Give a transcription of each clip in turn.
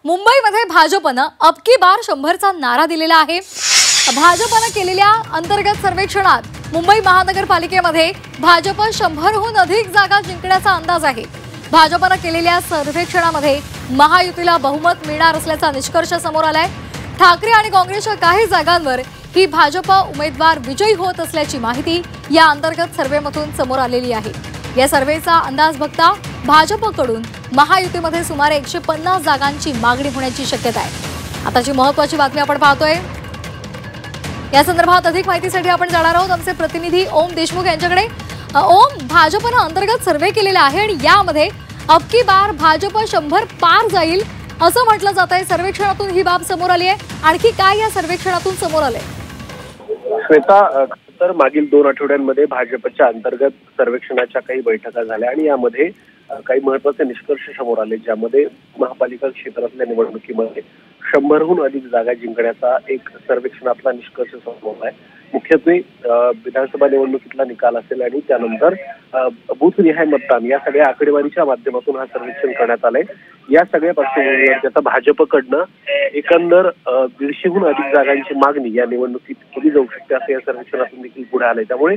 मुंबईमध्ये भाजपनं अब की बार 100चा नारा दिलेला आहे। भाजपनं केलेल्या अंतर्गत सर्वेक्षणात मुंबई महानगरपालिकेमध्ये भाजप 100हून अधिक जागा जिंकण्याचा अंदाज आहे। भाजपनं केलेल्या सर्वेक्षणामध्ये महायुतीला बहुमत मिळणार असल्याचा निष्कर्ष समोर आलाय। ठाकरे आणि काँग्रेसच्या काही जागांवर ही भाजप उमेदवार विजयी होत असल्याची माहिती या अंतर्गत सर्वेमधून समोर आलेली आहे। या सर्वेचा अंदाज बघता भाजपकडून महायुतीमध्ये सुमारे 150 जागांची मागणी होण्याची शक्यता आहे। आताची महत्त्वाची बातमी आपण पाहतोय। या संदर्भात अधिक माहितीसाठी आपण जाणार आहोत आमचे प्रतिनिधी ओम देशमुख यांच्याकडे। ओम, भाजपनं अंतर्गत सर्वे केलेला आहे आणि यामध्ये अब की बार भाजप 100 पार जाईल असं म्हटलं जात आहे। सर्वेक्षणातून ही बाब समोर आली आहे। आणखी काय या सर्वेक्षणातून समोर आलंय? श्वेता, तर मागील 2 आठवड्यांमध्ये भाजपच्या अंतर्गत सर्वेक्षणाच्या काही बैठका झाल्या आणि यामध्ये काही महत्त्वाचे निष्कर्ष समोर आले, ज्यामध्ये महापालिका क्षेत्रातल्या निवडणुकीमध्ये 100हून अधिक जागा जिंकण्याचा एक सर्वेक्षणातला निष्कर्ष समोर आहे। मुख्यत्वे विधानसभा निवडणुकीतला निकाल असेल आणि त्यानंतर बूथनिहाय मतदान या सगळ्या आकडेवारीच्या माध्यमातून हा सर्वेक्षण करण्यात आलंय। या सगळ्या पार्श्वभूमीवर त्याचा भाजपकडनं एकंदर 150हून अधिक जागांची मागणी या निवडणुकीत केली जाऊ शकते असं या सर्वेक्षणातून देखील पुढे आलंय। त्यामुळे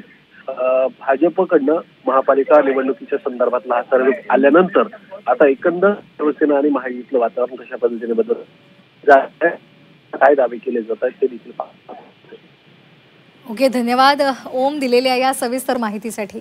भाजपकडनं महापालिका निवडणुकीच्या संदर्भातला हा सर्वे आल्यानंतर आता एकंदर शिवसेना आणि महायुतीतलं वातावरण कशा पद्धतीने बदलत काय दावे केले जात आहेत ते देखील पाहतो। ओके, धन्यवाद ओम दिलेल्या या सविस्तर माहितीसाठी।